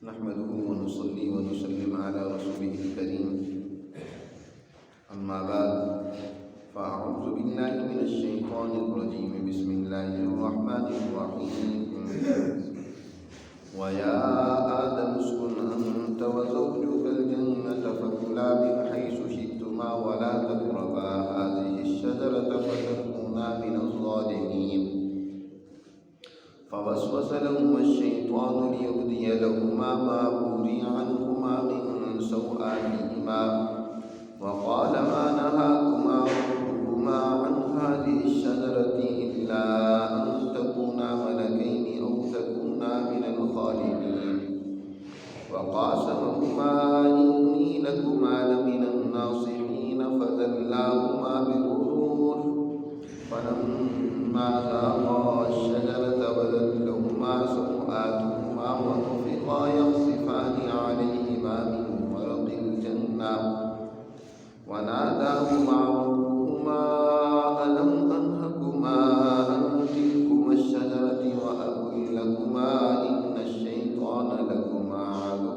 نحمده ونصلي ونسلم على رسوله الكريم أما بعد فأعوذ بالله من الشيطان الرجيم بسم الله الرحمن الرحيم ويا آدم اسكن أنت وزوجك الجنة فكلا من حيث شئتما ولا تقربا هذه الشجرة فتكونا من الظالمين فوسوس لهما الشيطان ليبدي لهما ما وري عنهما من سوآتهما وقال ما نهاكما ربكما عن هذه الشجرة إلا أن تكونا ملكين أو تكونا من الخالدين وقاسمهما إني لكما لمن الناصحين فدلاهما بغرور فلما ذاقا الشجرة بدت لهما سوآتهما وطفقا يخصفان عليهما من ورق الجنة وناداهما ربهما ألم أنهكما عن تلكما الشجرة وأقل لكما إن الشيطان لكما عدو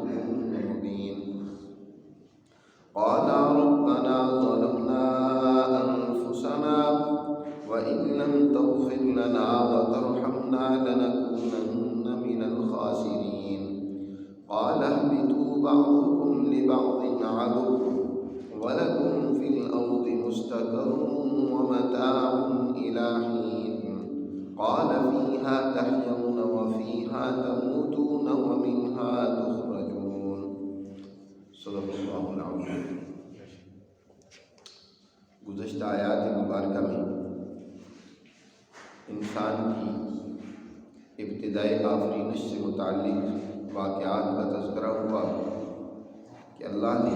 مبين قالا ربنا ظلمنا أنفسنا وإن لم تغفر لنا وترحمنا لنكونن من الخاسرين قال اهبطوا بعضكم لبعض عدو ولكم في الأرض مستقر ومتاع إلى حين قال فيها تحيون وفيها تموتون ومنها تخرجون صدق اللہ العظیم۔ گزشتہ آیات مبارکہ میں انسان کی ابتدائی آفرینش سے متعلق واقعات کا تذکرہ ہوا کہ اللہ نے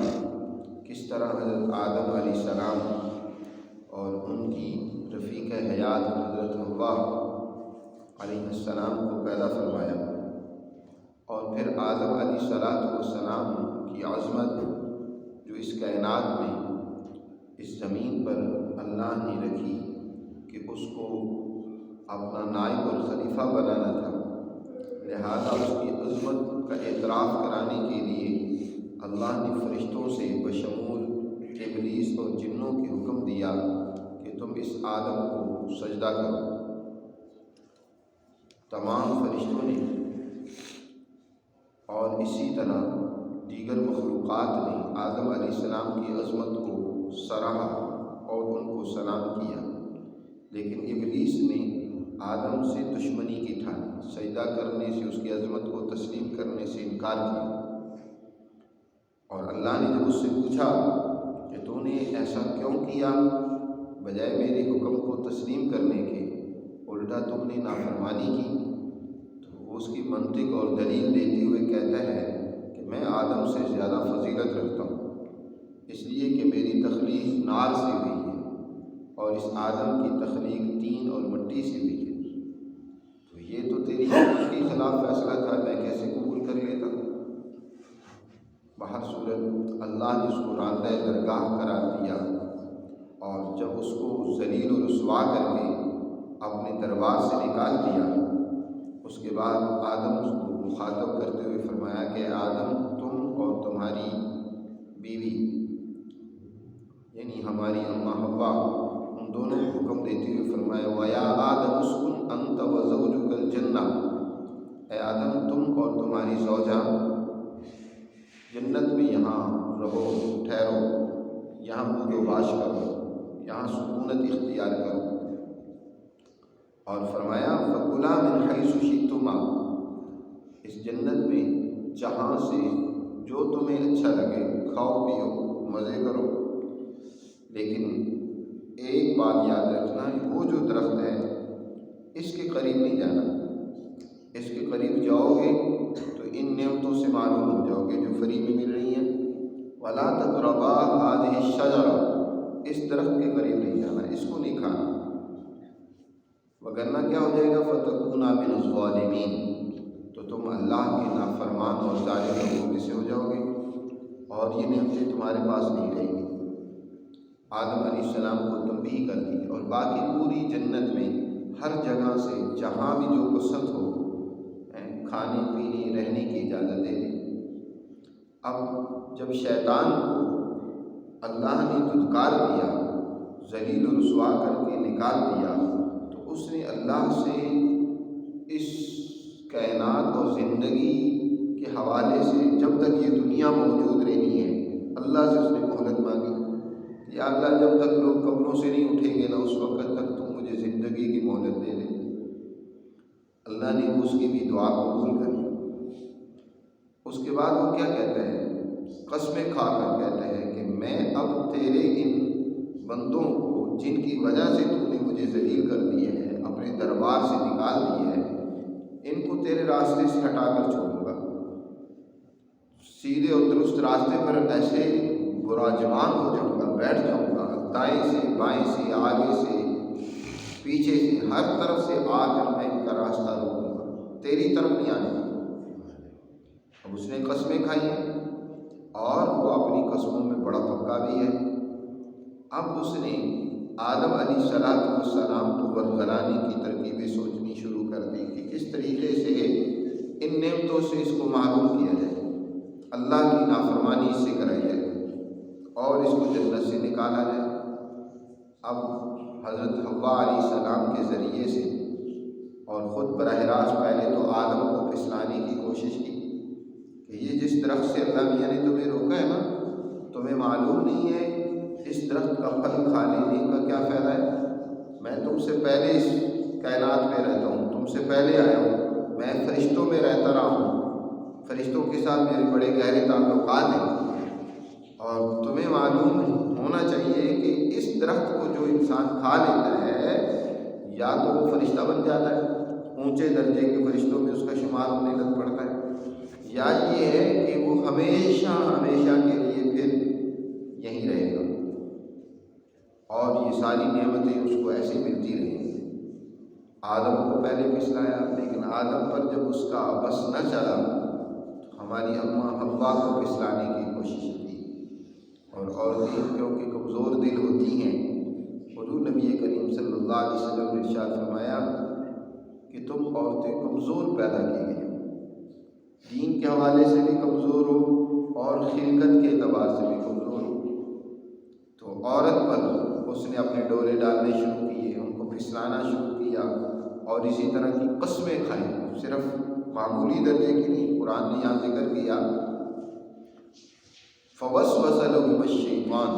کس طرح حضرت آدم علیہ السلام اور ان کی رفیق حیات حضرت حوا علیہ السلام کو پیدا فرمایا، اور پھر آدم علیہ السلام کی عظمت جو اس کائنات میں اس زمین پر اللہ نے رکھی کہ اس کو اپنا نائب اور خلیفہ بنانا تھا، لہذا اس کی عظمت کا اعتراف کرانے کے لیے اللہ نے فرشتوں سے بشمول ابلیس اور جنوں کو حکم دیا کہ تم اس آدم کو سجدہ کرو۔ تمام فرشتوں نے اور اسی طرح دیگر مخلوقات نے آدم علیہ السلام کی عظمت کو سراہا اور ان کو سلام کیا، لیکن ابلیس نے آدم سے دشمنی کی ٹھانی، سجدہ کرنے سے، اس کی عظمت کو تسلیم کرنے سے انکار کیا، اور اللہ نے جب اس سے پوچھا کہ تو نے ایسا کیوں کیا، بجائے میرے حکم کو تسلیم کرنے کے الٹا تم نے نافرمانی کی، تو وہ اس کی منطق اور دلیل دیتے ہوئے کہتا ہے کہ میں آدم سے زیادہ فضیلت رکھتا ہوں، اس لیے کہ میری تخلیق نار سے ہوئی ہے اور اس آدم کی تخلیق تین اور مٹی سے ہوئی ہے، تو یہ تو تیری حکمت کے خلاف فیصلہ تھا، میں کیسے قبول کر لیتا ہوں۔ بہر صورت اللہ نے اس کو راندہ درگاہ قرار دیا، اور جب اس کو ذلیل و رسوا کر کے اپنے دربار سے نکال دیا، اس کے بعد آدم اس کو مخاطب کرتے ہوئے فرمایا کہ آدم، تم اور تمہاری بیوی یعنی ہماری اماں حوا، ان دونوں کو حکم دیتے ہوئے فرمایا وَيَا آدَمُ اسْكُنْ أَنْتَ وَزَوْجُكَ الْجَنَّةَ، اے آدم تم اور تمہاری زوجہ جنت میں یہاں رہو، ٹھہرو، یہاں بود و باش کرو، یہاں سکونت اختیار کرو، اور فرمایا فَكُلَا مِنْ حَيْثُ شِئْتُمَا، اس جنت میں جہاں سے جو تمہیں اچھا لگے کھاؤ پیو مزے کرو، لیکن ایک بات یاد رکھنا، وہ جو درخت ہے اس کے قریب نہیں جانا، اس کے قریب جاؤ گے تو ان نعمتوں سے معلوم ہو جاؤ گے جو فری میں مل رہی ہیں۔ وَلَا تَقْرَبَا هَٰذِهِ الشَّجَرَةَ، اس درخت کے قریب نہیں جانا، اس کو نہیں کھانا، وگرنہ کیا ہو جائے گا فَتَكُونَا مِنَ الظَّالِمِينَ، تو تم اللہ کے نافرمان اور ظالم لوگوں میں سے ہو جاؤ گے، اور یہ نعمتیں تمہارے پاس نہیں رہیں گی۔ آدم علیہ السلام کو تنبیہ کر دی، اور باقی پوری جنت میں ہر جگہ سے جہاں بھی جو پسند ہو کھانے پینے رہنے کی اجازت دے دی۔ اب جب شیطان کو اللہ نے دھتکار دیا، ذلیل و رسوا کر کے نکال دیا، تو اس نے اللہ سے اس کائنات اور زندگی کے حوالے سے جب تک یہ دنیا موجود رہی ہے اللہ سے اس نے مہلت مانگی، یا اللہ جب تک لوگ قبروں سے نہیں اٹھیں گے نا اس وقت تک تم مجھے زندگی کی مہلت دے دے۔ اللہ نے اس کی بھی دعا قبول کر لی۔ اس کے بعد وہ کیا کہتے ہیں، قسمیں کھا کر کہتے ہیں کہ میں اب تیرے ان بندوں کو جن کی وجہ سے تو نے مجھے ذلیل کر دیے ہیں، اپنے دربار سے نکال دیے ہیں، ان کو تیرے راستے سے ہٹا کر چھوڑوں گا، سیدھے اور درست راستے پر ایسے براجمان ہو جاؤں گا، بیٹھ جاؤں گا، دائیں سے بائیں سے آگے سے پیچھے سے ہر طرف سے آ کر میں ان کا راستہ روکوں گا، تیری طرف نہیں آنے گا۔ اب اس نے قسمیں کھائی ہیں اور وہ اپنی قسموں میں بڑا پکا بھی ہے۔ اب اس نے آدم علیہ السلام کو برگلانے کی ترکیبیں سوچنی شروع کر دی کہ کس طریقے سے ان نعمتوں سے اس کو محروم کیا جائے، اللہ کی نافرمانی اس سے کرائی جائے اور اس کو جنت سے نکالا جائے۔ اب حضرت حوا علیہ السلام کے ذریعے سے اور خود براہ راست پہلے تو آدم کو پھسلانے کی کوشش کی کہ یہ جس درخت سے اللہ میاں نے تمہیں روکا ہے نا، تمہیں معلوم نہیں ہے اس درخت کا پھل کھا لینے کا کیا فائدہ ہے؟ میں تم سے پہلے اس کائنات میں رہتا ہوں، تم سے پہلے آیا ہوں، میں فرشتوں میں رہتا رہا ہوں، فرشتوں کے ساتھ میرے بڑے گہرے تعلقات ہیں، اور تمہیں معلوم ہونا چاہیے کہ اس درخت کو جو انسان کھا لیتا ہے یا تو وہ فرشتہ بن جاتا ہے، اونچے درجے کے فرشتوں میں اس کا شمار ہونے لگ پڑتا ہے، یا یہ ہے کہ وہ ہمیشہ ہمیشہ کے لیے پھر یہیں رہے گا اور یہ ساری نعمتیں اس کو ایسے ملتی رہیں گی۔ آدم کو پہلے پھسلایا، لیکن آدم پر جب اس کا بس نہ چلا تو ہماری اماں حوا کو پھسلانے کی کوشش کی، اور عورتیں کیونکہ کمزور دل ہوتی ہیں، حضور نبی کریم صلی اللہ علیہ وسلم نے ارشاد فرمایا کہ تم عورتیں کمزور پیدا کی گئی ہو، دین کے حوالے سے بھی کمزور ہو اور خلقت کے اعتبار سے بھی کمزور ہو۔ تو عورت پر اس نے اپنے ڈورے ڈالنے شروع کیے، ان کو پھسلانا شروع کیا اور اسی طرح کی قسمیں کھائیں، صرف معمولی درجے کی نہیں، قرآن نے یہاں ذکر کیا فوسوس لہما الشیطان،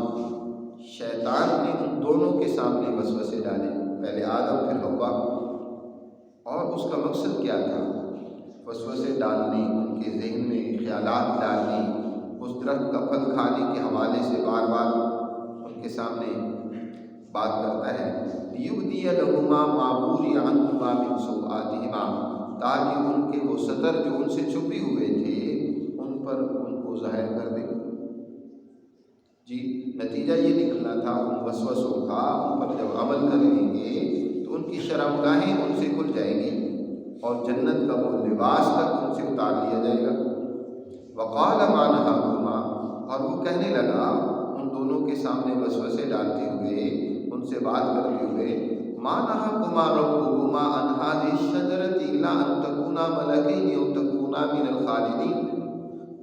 شیطان نے ان دونوں کے سامنے وسوسے ڈالے، پہلے آدم پھر حوا، اور اس کا مقصد کیا تھا؟ وسوسے ڈالنے، ان کے ذہن میں خیالات ڈالنے، اس درخت کا پھل کھانے کے حوالے سے بار بار ان کے سامنے بات کرتا ہے، لیبدی لہما ما بوری عنہما من سوآتہما، تاکہ ان کے وہ ستر جو ان سے چھپے ہوئے تھے ان پر ان کو ظاہر کر دے۔ جی نتیجہ یہ نکلنا تھا ان وسوسوں کا، ان پر جب عمل کر لیں گے تو ان کی شرمگاہیں ان سے کھل جائیں گی اور جنت کا وہ لباس تک ان سے اتار لیا جائے گا۔ وقال ما نہاکما، اور وہ کہنے لگا ان دونوں کے سامنے وسوسے ڈالتے ہوئے، ان سے بات کرتے ہوئے، ما نہاکما ربکما عن ھذہ الشجرۃ الا ان تکونا ملکین او تکونا من الخالدین،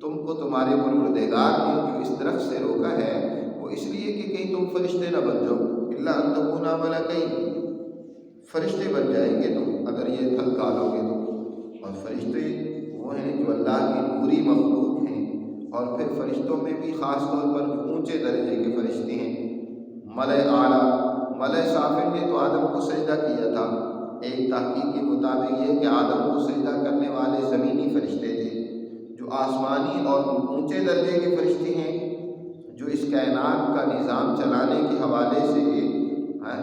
تم کو تمہارے پروردگار نے جو اس درخت سے روکا ہے وہ اس لیے کہ کہیں تم فرشتے نہ بن جاؤ، الا ان تکونا ملکین، فرشتے بن جائیں گے تم اگر یہ پھل کھا لو گے تو، اور فرشتے وہ ہیں جو اللہ کی نوری مخلوق ہیں، اور پھر فرشتوں میں بھی خاص طور پر جو اونچے درجے کے فرشتے ہیں، ملائے اعلیٰ، ملائے سافل نے تو آدم کو سجدہ کیا تھا، ایک تحقیق کے مطابق یہ کہ آدم کو سجدہ کرنے والے زمینی فرشتے تھے، جو آسمانی اور اونچے درجے کے فرشتے ہیں جو اس کائنات کا نظام چلانے کے حوالے سے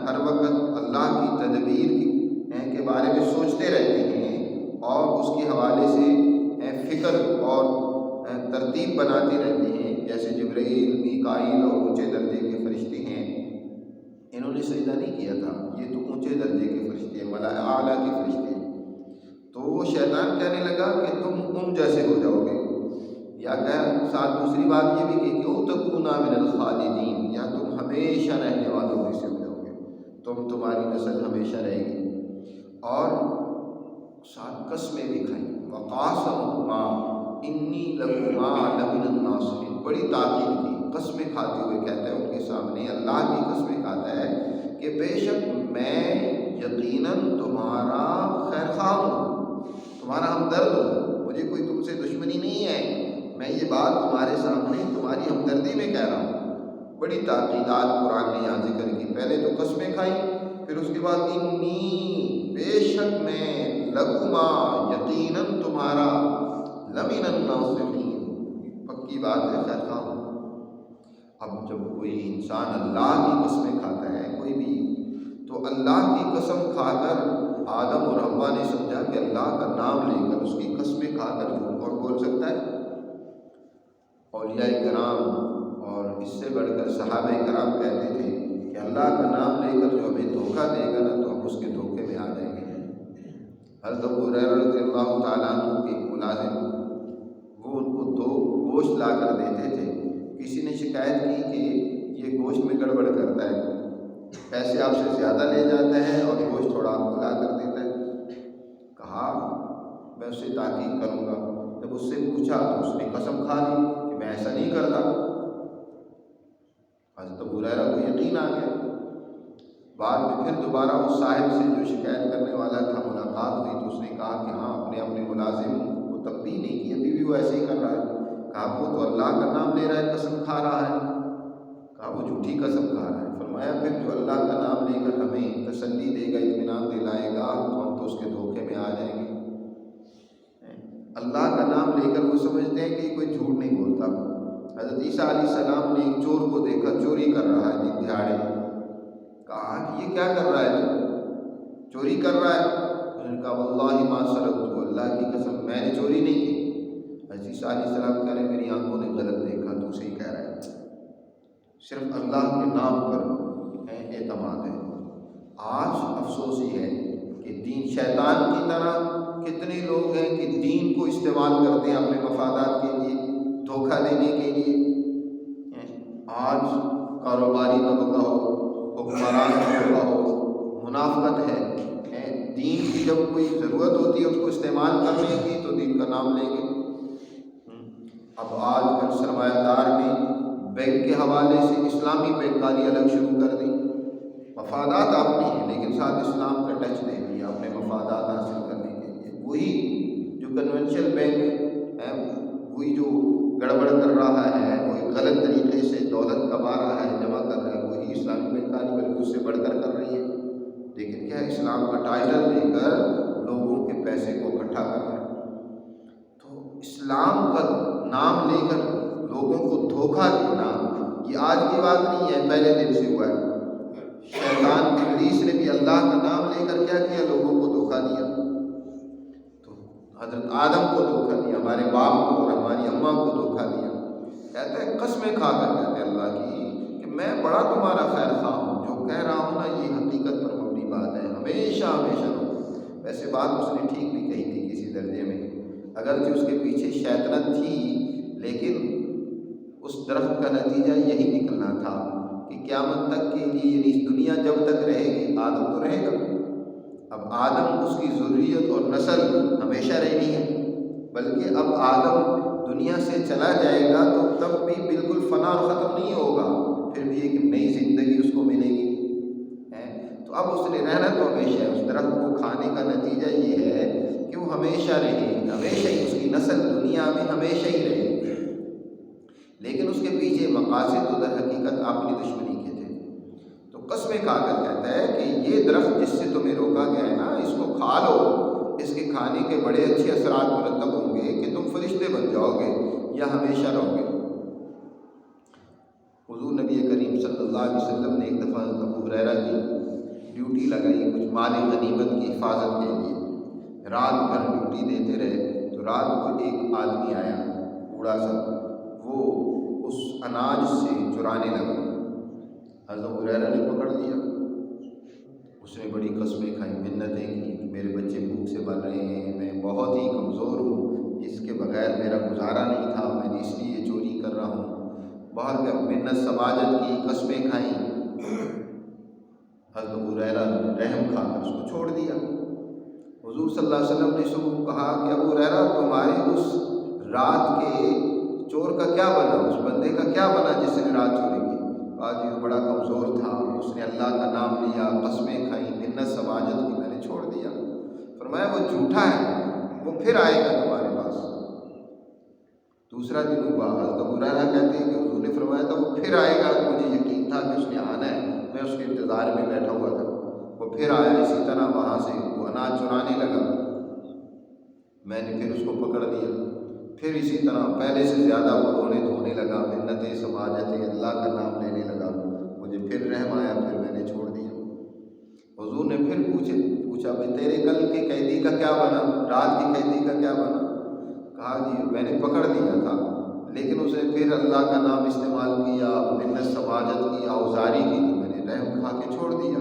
ہر وقت اللہ کی تدبیر کے بارے میں سوچتے رہتے ہیں اور اس کے حوالے سے فکر اور ترتیب بناتے رہتے ہیں، جیسے جبرائیل، میکائیل اور اونچے درجے کے فرشتے ہیں، انہوں نے سجدہ نہیں کیا تھا، یہ تو اونچے درجے کے فرشتے ہیں، ملائے اعلیٰ کے فرشتے ہیں۔ تو وہ شیطان کہنے لگا کہ تم ان جیسے ہو جاؤ گے، یا کہ ساتھ دوسری بات یہ بھی کہ او تکونا من الخالدین، یا تم ہمیشہ رہنے والوں میں سے ہو جاؤ گے، تمہاری نسل ہمیشہ رہے گی، اور ساتھ قسمیں بھی کھائیں، وقاسمہما انی لکما لمن الناصحین، بڑی تاکید کی، قسمیں کھاتے ہوئے کہتا ہے ان کے سامنے، اللہ کی قسمیں کھاتا ہے کہ بے شک میں یقیناً تمہارا خیر خواہ ہوں، تمہارا ہمدرد ہوں، مجھے کوئی تم سے دشمنی نہیں ہے، میں یہ بات تمہارے سامنے تمہاری ہمدردی میں کہہ رہا ہوں۔ بڑی تاکیدات قرآن نے یہاں ذکر کی، پہلے تو قسمیں کھائیں، پھر اس کے بعد انی بے شک میں لکما یقیناً تمہارا لمن الناصحین، پکی بات ہے خیر خواہ ہوں۔ اب جب کوئی انسان اللہ کی قسمیں کھاتا ہے کوئی بھی، تو اللہ کی قسم کھا کر آدم اور حوا نے سمجھا کہ اللہ کا نام لے کر اس کی قسمیں کھا کر جھوٹ کون بول سکتا ہے؟ اولیاء کرام اور اس سے بڑھ کر صحابہ کرام کہتے تھے کہ اللہ کا نام لے کر جو ہمیں دھوکہ دے گا نا تو ہم اس کے دھوکے میں آ جائیں گے۔ حضرت ابو ہریرہ رضی اللہ تعالیٰ عنہ کے ملازم، وہ ان کو دو گوشت لا کر دیتے تھے، کسی نے شکایت کی کہ یہ گوشت میں گڑبڑ کرتا ہے، پیسے آپ سے زیادہ لے جاتا ہے اور گوشت تھوڑا آپ کو لا کر دیتا ہے۔ کہا میں اس سے تحقیق کروں گا۔ جب اس سے پوچھا تو اس نے قسم کھا لی کہ میں ایسا نہیں کرتا۔ حضرت ابو ہریرہ کو یقین آ گیا۔ بعد میں پھر دوبارہ اس صاحب سے جو شکایت کرنے والا تھا ملاقات ہوئی تو اس نے کہا کہ ہاں اپنے ملازم کو تنبیہ نہیں کی، ابھی بھی وہ ایسے ہی کر رہا ہے۔ کہا وہ تو اللہ کا نام لے رہا ہے، قسم کھا رہا ہے۔ کہا وہ جھوٹی قسم کھا رہا ہے۔ فرمایا پھر جو اللہ کا نام لے کر ہمیں تسلی دے گا، اطمینان دلائے گا، تو ہم تو اس کے دھوکے میں آ جائیں گے۔ اللہ کا نام لے کر وہ سمجھتے ہیں کہ یہ کوئی جھوٹ نہیں بولتا۔ حضرت عیسیٰ علیہ السلام نے ایک چور کو دیکھا چوری کر رہا ہے دن دہاڑے، کہا کہ یہ کیا کر رہا ہے تو چوری کر رہا ہے؟ انہوں نے کہا واللہ ما سرقت، اللہ کی قسم میں نے چوری نہیں کی۔ حضرت عیسیٰ علیہ السلام کہہ رہے میری آنکھوں نے غلط دیکھا، تو صحیح کہہ رہا ہے۔ صرف اللہ کے نام پر اعتماد ہے۔ آج افسوس یہ ہے کہ دین شیطان کی طرح کتنے لوگ ہیں کہ دین کو استعمال کرتے ہیں اپنے مفادات کے لیے، دھوکہ دینے کے لیے۔ آج کاروباری طبقہ ہو، حکمران طبقہ ہو، منافقت ہے، دین کی جب کوئی ضرورت ہوتی ہے اس کو استعمال کرنے کی تو دین کا نام لیں گے۔ اب آج کل سرمایہ دار نے بینک کے حوالے سے اسلامی بینکاری الگ شروع کر دی، مفادات اپنی ہیں لیکن ساتھ اسلام کا ٹچ دے دیا اپنے مفادات حاصل کرنے کے لیے۔ وہی جو کنونشنل بینک ہے، وہی جو گڑبڑ کر رہا ہے، وہی غلط طریقے سے دولت کما رہا ہے، جمع کر رہا ہے، وہی اسلامی بینکاری بلکہ اس سے بڑھ کر کر رہی ہے۔ لیکن کیا اسلام کا ٹائٹل دے کر لوگوں کے پیسے کو اکٹھا کر رہا ہے۔ تو اسلام کا نام لے کر لوگوں کو دھوکہ دینا یہ آج کی بات نہیں ہے، پہلے دن سے ہوا ہے۔ شیطان ابلیس نے بھی اللہ کا نام لے کر کیا کیا؟ لوگوں کو دھوکہ دیا۔ تو حضرت آدم کو دھوکہ دیا، ہمارے باپ کو اور ہماری اماں کو دھوکہ دیا۔ کہتا ہے قسمیں کھا کر کہتے ہیں اللہ کی کہ میں بڑا تمہارا خیر خواہ ہوں، جو کہہ رہا ہوں نا یہ حقیقت پر مبنی بات ہے، ہمیشہ ہمیشہ رہو۔ ویسے بات اس نے ٹھیک بھی کہی تھی کسی درجے میں، اگرچہ اس کے پیچھے شیطنت تھی، لیکن اس درخت کا نتیجہ یہی نکلنا تھا کہ قیامت تک کے لیے یعنی اس دنیا جب تک رہے گی آدم تو رہے گا۔ اب آدم اس کی ذریت اور نسل ہمیشہ رہنی ہے، بلکہ اب آدم دنیا سے چلا جائے گا تو تب بھی بالکل فنا اور ختم نہیں ہوگا، پھر بھی ایک نئی زندگی اس کو ملے گی۔ تو اب اس نے رہنا تو ہمیشہ ہے، اس درخت کو کھانے کا نتیجہ یہ ہے کہ وہ ہمیشہ رہے گی، ہمیشہ ہی اس کی نسل دنیا میں ہمیشہ ہی رہے گی۔ لیکن اس کے پیچھے مقاصد تو در حقیقت اپنی دشمنی کے تھے۔ تو قسمیں کھا کر کہتا ہے کہ یہ درخت جس سے تمہیں روکا گیا ہے نا، اس کو کھا لو، اس کے کھانے کے بڑے اچھے اثرات مرتب ہوں گے کہ تم فرشتے بن جاؤ گے یا ہمیشہ رہو گے۔ حضور نبی کریم صلی اللہ علیہ وسلم نے ایک دفعہ ابو ہریرہ کی ڈیوٹی لگائی کچھ مال غنیمت کی حفاظت کے لیے، رات بھر ڈیوٹی دیتے رہے۔ تو رات کو ایک آدمی آیا بوڑھا سا، وہ اس اناج سے چرانے لگا۔ حضرت ابو ہریرہ نے پکڑ لیا، اس نے بڑی قسمیں کھائیں، منتیں کی کہ میرے بچے بھوک سے مر رہے ہیں، میں بہت ہی کمزور ہوں، اس کے بغیر میرا گزارا نہیں تھا، میں نے اس لیے چوری کر رہا ہوں۔ باہر کا منت سماجت کی، قسمیں کھائیں۔ حضرت ابو ہریرہ رحم کھا کر اس کو چھوڑ دیا۔ حضور صلی اللہ علیہ وسلم نے اس کو کہا کہ ابو ہریرہ تمہارے اس رات کے چور کا کیا بنا، اس بندے کا کیا بنا جس نے رات چوری کی؟ کہا جی وہ بڑا کمزور تھا، اس نے اللہ کا نام لیا، قسمیں کھائیں، منت سماجت کی، میں نے چھوڑ دیا۔ فرمایا وہ جھوٹا ہے، وہ پھر آئے گا تمہارے پاس۔ دوسرا دن ہوا، حضرت ابو ہریرہ کہتے ہیں کہ حضور نے فرمایا تھا وہ پھر آئے گا، مجھے یقین تھا کہ اس نے آنا ہے، میں اس کے انتظار میں بیٹھا ہوا تھا۔ وہ پھر آیا، اسی طرح وہاں سے وہ اناج چرانے لگا، میں نے پھر اس کو پکڑ لیا۔ پھر اسی طرح پہلے سے زیادہ وہ رونے دھونے لگا، منتیں سماجتیں، اللہ کا نام لینے لگا، مجھے پھر رحم آیا، پھر میں نے چھوڑ دیا۔ حضور نے پھر پوچھا بھائی تیرے کل کے قیدی کا کیا بنا، رات کے قیدی کا کیا بنا؟ کہا جی میں نے پکڑ لیا تھا، لیکن اس نے پھر اللہ کا نام استعمال کیا، منت سماجت کی، آوزاری کی، تو میں نے رحم کھا کے چھوڑ دیا۔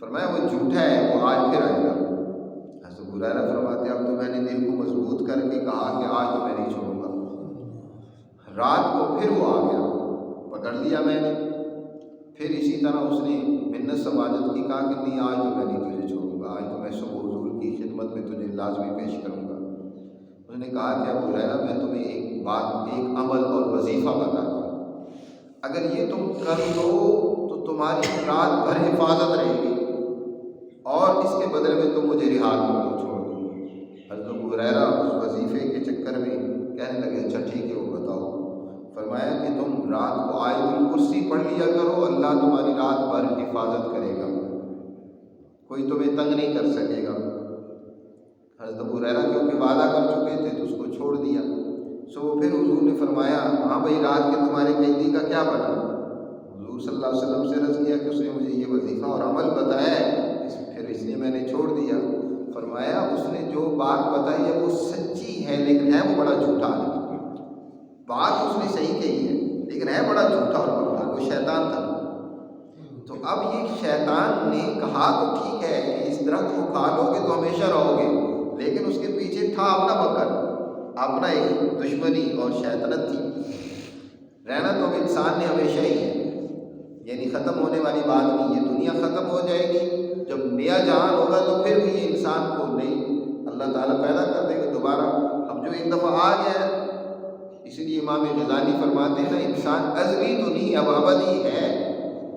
فرمایا وہ جھوٹا ہے، وہ آج پھر آئے گا۔ حضرت ابو ہریرہ فرماتے ہیں اب تو میں نے دل کو مضبوط کر کے کہا کہ آج تو میں نہیں چھوڑوں گا۔ رات کو پھر وہ آ گیا، پکڑ لیا میں نے، پھر اسی طرح اس نے منت سماجت کی، کہا کہ نہیں آج تو میں نہیں تجھے چھوڑوں گا، آج تو میں صبح حضور کی خدمت میں تجھے لازمی پیش کروں گا۔ اس نے کہا کہ ابو ہریرہ میں تمہیں ایک بات، ایک عمل اور وظیفہ بتاتا ہوں، اگر یہ تم کر دو تو تمہاری رات بھر حفاظت رہے گی، اور اس کے بدلے میں تم مجھے رہا کر دو، چھوڑ دو۔ حضرت ابو ہریرہ اس وظیفے کے چکر میں کہنے لگے اچھا ٹھیک ہے وہ بتاؤ۔ فرمایا کہ تم رات کو آیت الکرسی پڑھ لیا کرو، اللہ تمہاری رات بھر حفاظت کرے گا، کوئی تمہیں تنگ نہیں کر سکے گا۔ حضرت ابو ہریرہ کیونکہ وعدہ کر چکے تھے تو اس کو چھوڑ دیا۔ پھر حضور نے فرمایا ہاں بھائی رات کے تمہارے قیدی کا کیا بنا؟ حضور صلی اللہ علیہ وسلم سے عرض کیا کہ اس نے مجھے یہ وظیفہ اور عمل بتایا ہے، پھر اس لیے میں نے چھوڑ دیا۔ فرمایا اس نے جو بات بتائی ہے وہ سچی ہے، لیکن ہے وہ بڑا جھوٹا آدمی۔ بات اس نے صحیح کہی ہے لیکن ہے بڑا جھوٹا اور بڑا، وہ شیطان تھا۔ تو اب یہ شیطان نے کہا تو ٹھیک ہے کہ اس درخت کو کھا لو گے تو ہمیشہ رہو گے، لیکن اس کے پیچھے تھا اپنا مکر، اپنا ایک دشمنی اور شیطنت تھی۔ رہنا تو اب انسان نے ہمیشہ ہی ہے، یعنی ختم ہونے والی بات نہیں ہے، دنیا ختم ہو جائے گی، جب نیا جہان ہوگا تو پھر بھی یہ انسان کو نہیں اللہ تعالیٰ پیدا کر دے گا دوبارہ۔ اب جو ایک دفعہ آ گیا ہے، اسی لیے امام غزالی فرماتے ہیں نا انسان ازلی تو نہیں اب ابدی ہے،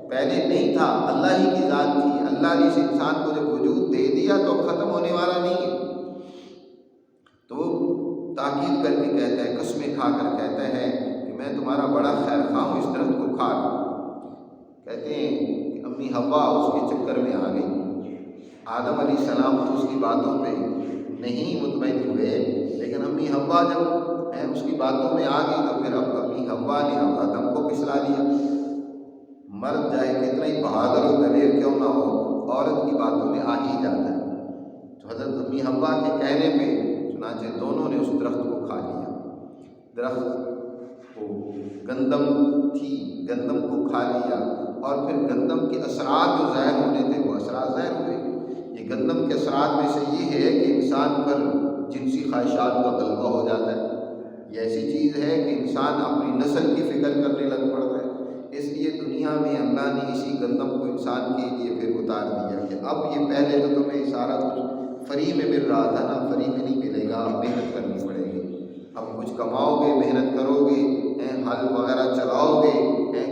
پہلے نہیں تھا، اللہ ہی کی ذات تھی، اللہ نے اس انسان کو جب وجود دے دیا تو ختم ہونے والا نہیں ہے۔ تو وہ تاکید کر کے کہتا ہے، قسمیں کھا کر کہتا ہے کہ میں تمہارا بڑا خیر خواہ ہوں، اس درخت کو کھا لو۔ کہتے ہیں کہ امی حوا اس کے چکر میں آ گئی، آدم علیہ السلام تو اس کی باتوں پہ نہیں مطمئن ہوئے، لیکن امی حوا جب اس کی باتوں میں آ گئی تو پھر اب امی حوا نے آدم کو پھسلا لیا۔ مرد چاہے کتنا ہی بہادر و دلیر کیوں نہ ہو، عورت کی باتوں میں آ ہی جاتا ہے۔ تو حضرت امی حوا کے کہنے پہ چنانچہ دونوں نے اس درخت کو کھا لیا۔ درخت کو گندم تھی، گندم کو کھا لیا، اور پھر گندم کے اثرات جو ظاہر ہونے تھے وہ اثرات ظاہر ہوئے۔ یہ گندم کے اثرات میں سے یہ ہے کہ انسان پر جنسی خواہشات کا غلبہ ہو جاتا ہے۔ یہ ایسی چیز ہے کہ انسان اپنی نسل کی فکر کرنے لگ پڑتا ہے۔ اس لیے دنیا میں اللہ نے اسی گندم کو انسان کے لیے پھر اتار دیا کہ اب یہ پہلے تو تمہیں سارا کچھ فری میں مل رہا تھا نا، فری میں نہیں ملے گا، محنت کرنی پڑے گی۔ اب کچھ کماؤ گے، محنت کرو گے، ہل وغیرہ چلاؤ گے،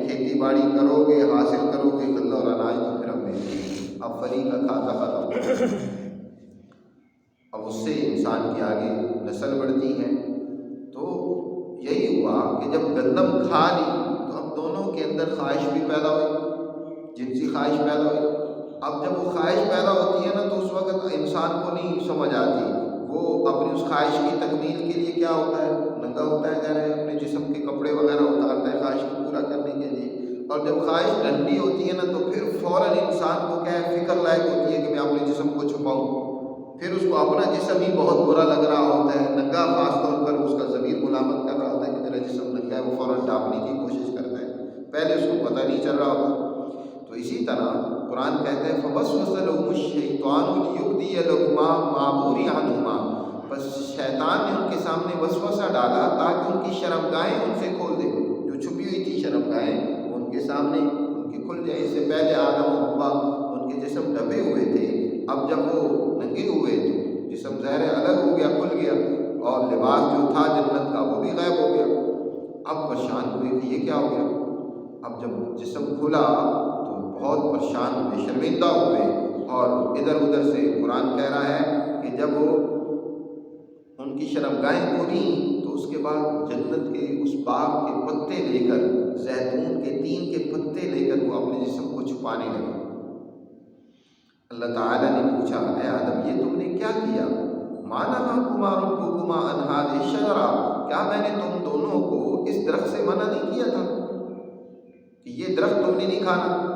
کھیتی باڑی کرو گے، حاصل کرو گے غلہ اور اناج، تو پھر اب فری کا کھاتا ختم۔ اب اس سے انسان کی آگے نسل بڑھتی ہے۔ تو یہی ہوا کہ جب گندم کھا لی تو اب دونوں کے اندر خواہش بھی پیدا ہوئی، جنسی خواہش پیدا ہوئی۔ اب جب وہ خواہش پیدا ہوتی ہے نا تو اس وقت انسان کو نہیں سمجھ آتی، وہ اپنی اس خواہش کی تکمیل کے لیے کیا ہوتا ہے، ننگا ہوتا ہے، ظاہر ہے اپنے جسم کے کپڑے وغیرہ اتارتا ہے خواہش کو پورا کرنے کے لیے۔ اور جب خواہش ٹھنڈی ہوتی ہے نا تو پھر فوراً انسان کو کیا ہے، فکر لائق ہوتی ہے کہ میں اپنے جسم کو چھپاؤں۔ پھر اس کو اپنا جسم ہی بہت برا لگ رہا ہوتا ہے، ننگا خاص طور پر اس کا ضمیر ملامت کر رہا ہوتا ہے کہ میرا جسم ننگا ہے، وہ فوراً ڈھانپنے کی کوشش کرتا ہے، پہلے اس کو پتہ نہیں چل رہا ہوتا۔ تو اسی طرح قرآن کہتا ہے فَوَسْوَسَ لَهُمُ الشَّيْطَانُ لِيُبْدِيَ لَهُمَا مَا بُورِيَ عَنْهُمَا، بس شیطان نے ان کے سامنے وسوسہ ڈالا تاکہ ان کی شرمگاہیں ان سے کھول دے، جو چھپی ہوئی تھی شرمگاہیں وہ ان کے سامنے ان کی کھل جائیں۔ اس سے پہلے آدم و حوا ان کے جسم ڈھبے ہوئے تھے، اب جب وہ ننگے ہوئے تو جسم ظاہر الگ ہو گیا، کھل گیا، اور لباس جو تھا جنت کا وہ بھی غائب ہو گیا۔ اب پریشان ہوئے کہ یہ کیا ہو گیا۔ اب جب جسم کھلا تو بہت پریشان ہوئے، شرمندہ ہوئے، اور ادھر ادھر سے قرآن کہہ رہا ہے کہ جب وہ ان کی شرمگاہیں کھلیں تو اس کے بعد جنت کے اس باغ کے پتے لے کر، زیتون کے تین کے پتے لے کر وہ اپنے جسم کو چھپانے لگے۔ اللہ تعالیٰ نے پوچھا، اے آدم یہ تم نے کیا کیا؟ ما نہاکما ربکما عن ھذہ الشجرہ، کیا میں نے تم دونوں کو اس درخت سے منع نہیں کیا تھا کہ یہ درخت تم نے نہیں کھانا؟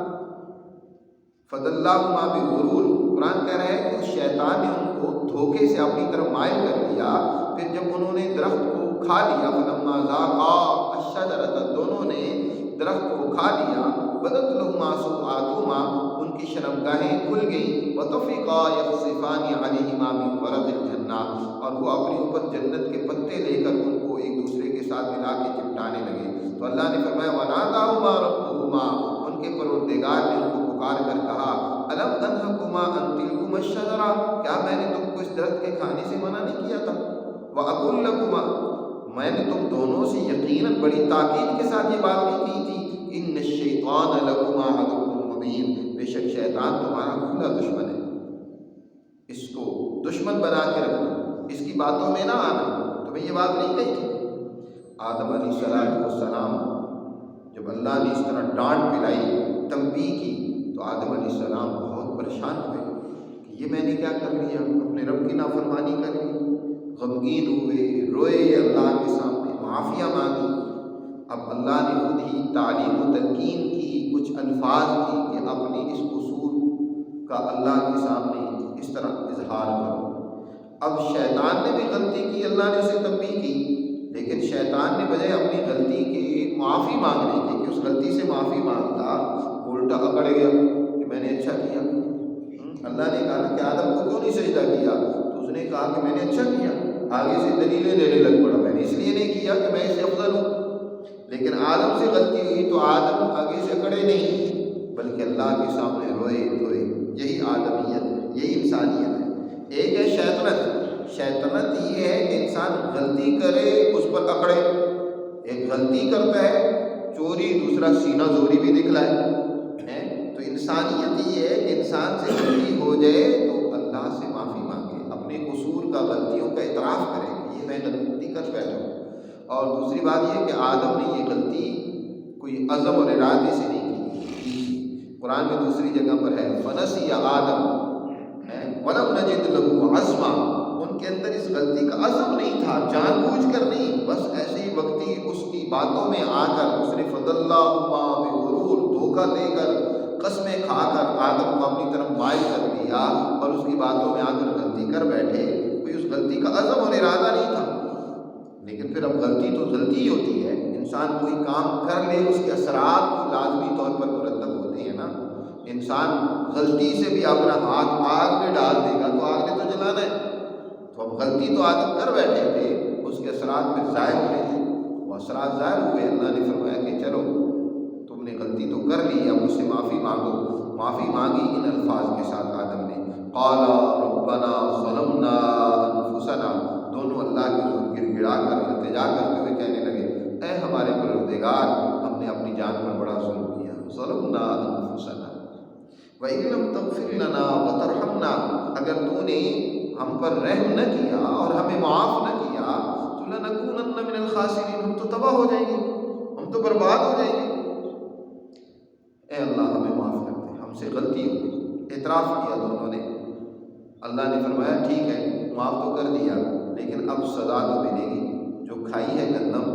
فدلاہما بغرور، قرآن کہہ رہا ہے کہ شیطان نے ان کو دھوکے سے اپنی طرف مائل کر دیا۔ پھر جب انہوں نے درخت کو کھا لیا، فلما ذاقا الشجرۃ، دونوں نے درخت کو کھا لیا، بدت لہما سوآتہما، ان کی شرمگاہیں کھل گئیں، وطفقا یخصفان علیہما من ورق الجنہ، اور وہ اپنے اوپر جنت کے پتے لے کر ان کو ایک دوسرے کے ساتھ ملا کے چپٹانے لگے۔ تو اللہ نے فرمایا وناداہما ربہما، ان کے پروردگار نے ان کو پکار کر کہا، الم انہکما ان تلکما الشجرہ، کیا میں نے تم کو اس درخت کے کھانے سے منع نہیں کیا تھا؟ وَأَقُلْ لَكُمَا، میں نے تم دونوں سے یقیناً بڑی تاکید کے ساتھ یہ بات نہیں کی تھی، ان الشیطان لکما عدو مبین، بے شک شیطان تمہارا کھلا دشمن ہے، اس کو دشمن بنا کے رکھنا، اس کی باتوں میں نہ آنا، تمہیں یہ بات نہیں کہی تھی۔ آدم علیہ السلام جب اللہ نے اس طرح ڈانٹ پلائی، تنبیہ کی، تو آدم علیہ السلام بہت پریشان ہوئے کہ یہ میں نے کیا کر لیا، اپنے رب کی نافرمانی کر لی، غمگین ہوئے، روئے اللہ کے سامنے، معافیاں مانگی۔ اب اللہ نے خود ہی تعلیم و تلقین کی، کچھ الفاظ کی کہ اپنے اس قصور کا اللہ کے سامنے اس طرح اظہار کرو۔ اب شیطان نے بھی غلطی کی، اللہ نے اسے تنبیہ کی، لیکن شیطان نے بجائے اپنی غلطی کی معافی مانگنے کی کہ اس غلطی سے معافی مانگتا، الٹا اکڑ گیا کہ میں نے اچھا کیا۔ اللہ نے کہا کہ آدم کو کیوں نہیں سجدہ کیا؟ تو اس نے کہا کہ میں نے اچھا کیا، آگے سے دلیلیں دینے لگ پڑا، میں نے اس لیے نہیں کیا کہ میں اس سے افضل ہوں۔ لیکن آدم سے غلطی ہوئی تو آدم آگے سے اکڑے نہیں، بلکہ اللہ کے سامنے روئے دھوئے۔ یہی آدمیت ہے، یہی انسانیت ہے۔ ایک ہے شیطنت، شیطنت یہ ہے کہ انسان غلطی کرے اس پر اکڑے، ایک غلطی کرتا ہے چوری، دوسرا سینہ زوری بھی دکھلائے۔ تو انسانیت یہ ہے کہ انسان سے غلطی ہو جائے تو اللہ سے معافی مانگے، اپنے قصور کا، غلطیوں کا اعتراف کرے کہ یہ میں غلطی کر بیٹھا ہوں۔ اور دوسری بات یہ کہ آدم نے یہ غلطی کوئی عزم اور ارادے سے نہیں کی۔ قرآن میں دوسری جگہ پر ہے فنسی آدم ولم نجد له عزما، ان کے اندر اس غلطی کا عزم نہیں تھا، جان بوجھ کر نہیں، بس ایسے ہی وقتی اس کی باتوں میں آ کر اس نے فضلہما بغرور، دھوکہ دے کر، قسمیں کھا کر آدم کو اپنی طرف مائل کر دیا اور اس کی باتوں میں آ کر غلطی کر بیٹھے۔ کوئی اس غلطی کا عزم اور ارادہ نہیں تھا، لیکن پھر اب غلطی تو غلطی ہی ہوتی ہے، انسان کوئی کام کر لے اس کے اثرات تو لازمی طور پر مرتب ہوتے ہیں نا۔ انسان غلطی سے بھی اپنا ہاتھ آگ میں ڈال دے گا تو آگ نے تو جلانا ہے، تو اب غلطی تو آدم کر بیٹھے تھے، اس کے اثرات پھر ظاہر ہونے تھے، وہ اثرات ظاہر ہوئے۔ اللہ نے فرمایا کہ چلو تم نے غلطی تو کر لی، اب مجھ سے معافی مانگو۔ معافی مانگی ان الفاظ کے ساتھ آدم نے، قال ربنا ظلمنا انفسنا، دونوں اللہ کے حضور گر گڑا کر التجا کرتے ہوئے کہنے لگے، اے ہمارے پروردگار، ہم نے اپنی جان پر بڑا ظلم کیا، ظلمنا انفسنا وَإِن لَّمْ تَغْفِرْ لَنَا وَتَرْحَمْنَا، اگر تو نے ہم پر رحم نہ کیا اور ہمیں معاف نہ کیا تو لَنَكُونَنَّ مِنَ الْخَاسِرِينَ، ہم تو تباہ ہو جائیں گے، ہم تو برباد ہو جائیں گے۔ اے اللہ ہمیں معاف کر دے، ہم سے غلطی ہو گئی، اعتراف کیا دونوں نے۔ اللہ نے فرمایا ٹھیک ہے، معاف تو کر دیا، لیکن اب سزا تو ملے گی، جو کھائی ہے گندم،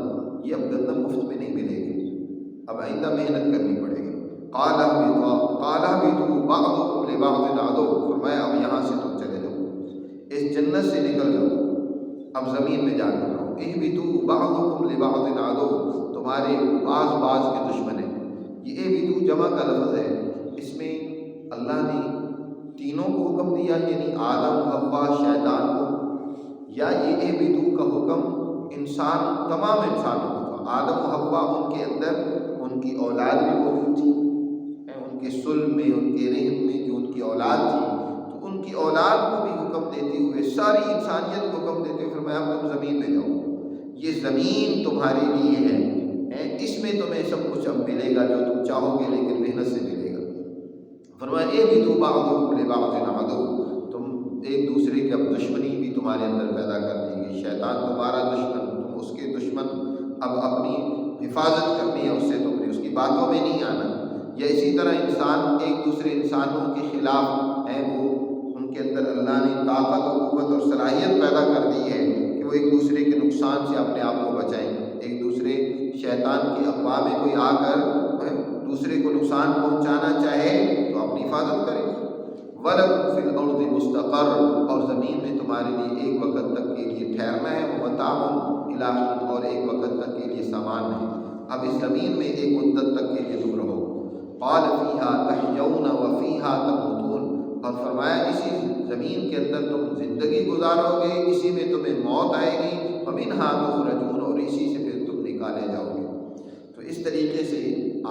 یہ اب گندم مفت میں نہیں ملے گی، اب آئندہ محنت کرنی پڑے گی۔ قال اهبطوا بعضكم لبعض عدو، فرمایا اب یہاں سے تم چلے جاؤ، اس جنت سے نکل جاؤ، اب زمین میں جا کر رہو۔ اهبطوا بعضكم لبعض عدو، تمہارے بعض کے دشمن ہیں۔ یہ اهبطوا جمع کا لفظ ہے، اس میں اللہ نے تینوں کو حکم دیا، یعنی آدم، حوا، شیطان کو، یا یہ اهبطوا کا حکم انسان، تمام انسانوں کو تھا۔ آدم و حوا، ان کے اندر ان کی اولاد بھی موجود تھی، کے صلب میں، ان کے رحم میں جو ان کی اولاد تھی، تو ان کی اولاد کو بھی حکم دیتے ہوئے، ساری انسانیت کو حکم دیتے ہوئے فرمایا تم زمین میں جاؤ، یہ زمین تمہارے لیے ہے، اس میں تمہیں سب کچھ اب ملے گا جو تم چاہو گے، لیکن محنت سے ملے گا۔ فرمایا اے بھی تو بعضکم لبعض عدو، تم ایک دوسرے کی اب دشمنی بھی تمہارے اندر پیدا کر دی گئی، شیطان تمہارا دشمن، تم اس کے دشمن، اب اپنی حفاظت کرنی ہے اس سے، تم نے اس کی باتوں میں نہیں آنا۔ یا اسی طرح انسان ایک دوسرے انسانوں کے خلاف ہے، وہ ان کے اندر اللہ نے طاقت و قوت اور صلاحیت پیدا کر دی ہے کہ وہ ایک دوسرے کے نقصان سے اپنے آپ کو بچائیں، ایک دوسرے شیطان کے افواہ میں کوئی آ کر دوسرے کو نقصان پہنچانا چاہے تو اپنی حفاظت کرے۔ وَلَكُمْ فِي الْأَرْضِ مُسْتَقَرٌّ، اور زمین میں تمہارے لیے ایک وقت تک کے لیے ٹھہرنا ہے، وَمَتَاعٌ إِلَىٰ حِینٍ، اور ایک وقت تک کے لیے سامان ہے، اب اس زمین میں ایک مدت تک کے لیے تم رہو۔ قَالَ فِيهَا تَحْيَوْنَ وَفِيهَا تَمُوتُونَ، اور فرمایا اسی زمین کے اندر تم زندگی گزارو گے، اسی میں تمہیں موت آئے گی، وَمِنْهَا تُخْرَجُونَ، اور اسی سے پھر تم نکالے جاؤ گے۔ تو اس طریقے سے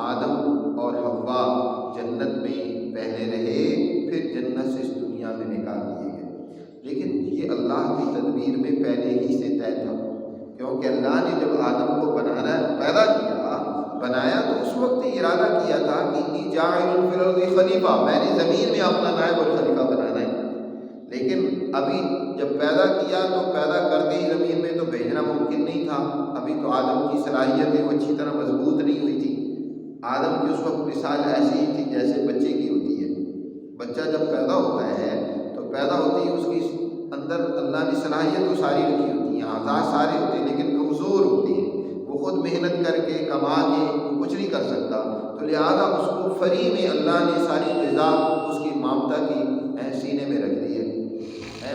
آدم اور حوا جنت میں پہلے رہے، پھر جنت سے اس دنیا میں نکال دیے گئے، لیکن یہ اللہ کی تدبیر میں پہلے ہی سے طے تھا، کیونکہ اللہ نے جب آدم کو بنایا تو اس وقت ارادہ کیا تھا کہ انی جاعل فی الارض خلیفہ، میں نے زمین میں اپنا نائب اور خلیفہ بنانا ہے، لیکن ابھی جب پیدا کیا تو پیدا کرتے ہی زمین میں تو بھیجنا ممکن نہیں تھا، ابھی تو آدم کی صلاحیتیں وہ اچھی طرح مضبوط نہیں ہوئی تھی۔ آدم کی اس وقت مثال ایسی ہی تھی جیسے بچے کی ہوتی ہے، بچہ جب پیدا ہوتا ہے تو پیدا ہوتی ہی اس کی اندر اللہ نے صلاحیت تو ساری رکھی ہوتی ہیں، اعضاء سارے ہوتے ہیں، لیکن کمزور ہوتی ہیں، وہ خود محنت کر کے کما کے وہ کچھ نہیں کر سکتا، تو لہٰذا اس کو فری میں اللہ نے ساری غذا اس کی مامتا کی سینے میں رکھ دی ہے،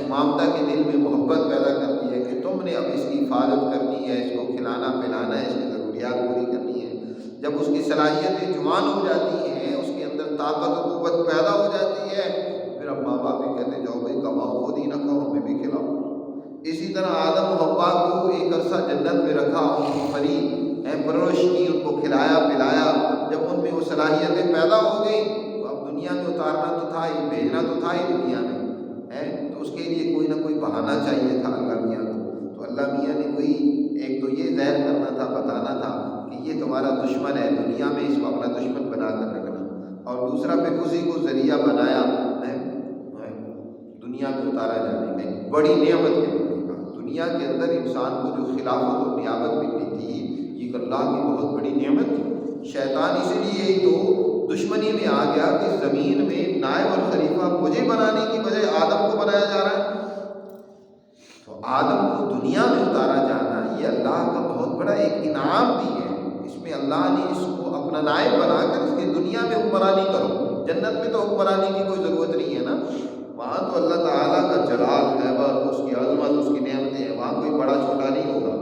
مامتا کے دل میں محبت پیدا کر دی ہے کہ تم نے اب اس کی حفاظت کرنی ہے، اس کو کھلانا پلانا ہے، اس کی ضروریات پوری کرنی ہے۔ جب اس کی صلاحیتیں جوان ہو جاتی ہیں، اس کے اندر طاقت و قوت پیدا ہو جاتی ہے، پھر اب ماں باپ بھی کہتے جاؤ بھائی کماؤ، خود ہی نہ کھاؤ ہمیں بھی کھلاؤ۔ اسی طرح آدم و حوا کو ایک عرصہ جنت میں رکھا، ان کی فری پرورش کی، ان کو کھلایا پلایا، جب ان میں وہ صلاحیتیں پیدا ہو گئی تو اب دنیا میں اتارنا تو تھا ہی، بھیجنا تو تھا ہی دنیا میں، تو اس کے لیے کوئی نہ کوئی بہانہ چاہیے تھا اللہ میاں کو، تو اللہ میاں نے وہی ایک تو یہ ظاہر کرنا تھا، بتانا تھا کہ یہ تمہارا دشمن ہے، دنیا میں اس کو اپنا دشمن بنا کر رکھنا، اور دوسرا پھر اسی کو ذریعہ بنایا دنیا میں اتارا جانے کا، ایک بڑی نعمت کے ملنے کا۔ دنیا کے اندر انسان کو جو خلافت اور نیابت ملنی تھی، یہ اللہ کی بہت بڑی نعمت تھی۔ شیطان اسی لیے ہی تو دشمنی میں آ گیا کہ زمین میں نائب اور خلیفہ مجھے بنانے کی بجائے آدم کو بنایا جا رہا ہے، تو آدم کو دنیا میں اتارا جانا یہ اللہ کا بہت بڑا ایک انعام بھی ہے، اس میں اللہ نے اس کو اپنا نائب بنا کر اس کی دنیا میں حکمرانی کرو۔ جنت میں تو حکمرانی کی کوئی ضرورت نہیں ہے نا، وہاں تو اللہ تعالیٰ کا جلال ہے، اس کی عظمت، اس کی نعمتیں ہیں، وہاں کوئی بڑا چھوٹا نہیں ہوگا،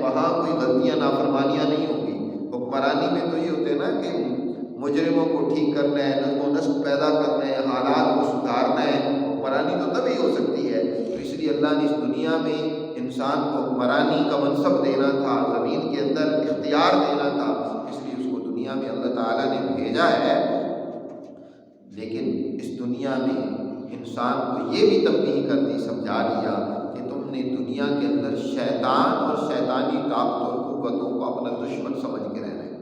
وہاں کوئی غلطیاں نافرمانیاں نہیں ہوں گی۔ حکمرانی میں تو یہ ہوتے ہیں نا کہ مجرموں کو ٹھیک کرنا ہے، نظم و نسق پیدا کرنا ہے، حالات کو سدھارنا ہے، حکمرانی تو تبھی ہو سکتی ہے۔ تو اس لیے اللہ نے اس دنیا میں انسان کو حکمرانی کا منصب دینا تھا، زمین کے اندر اختیار دینا تھا، اس لیے اس کو دنیا میں اللہ تعالیٰ نے بھیجا ہے۔ لیکن اس دنیا میں انسان کو یہ بھی تنبیہ کر دی، سمجھا دیا کہ تم نے دنیا کے اندر شیطان اور شیطانی طاقت اور قوتوں کو اپنا دشمن سمجھ کے رہنا ہے،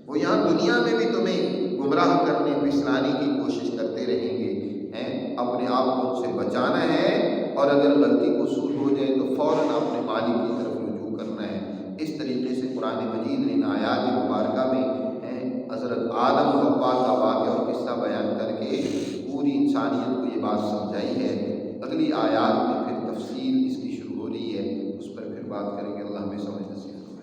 وہ یہاں دنیا میں بھی تمہیں گمراہ کرنے پھسلانے کی کوشش کرتے رہیں گے، اپنے آپ کو ان سے بچانا ہے، اور اگر غلطی قصور ہو جائے تو فوراً اپنے مالک کی طرف رجوع کرنا ہے۔ اس طریقے سے قرآن مجید نے ان آیات مبارکہ میں حضرت آدم و حوا کا واقعہ اور قصہ بیان کر کے پوری انسانیت کو یہ بات سمجھائی ہے۔ اگلی آیات میں پھر تفصیل اس کی شروع ہو رہی ہے، اس پر پھر بات کریں گے۔ اللہ ہمیں سمجھ نصیب فرمائے۔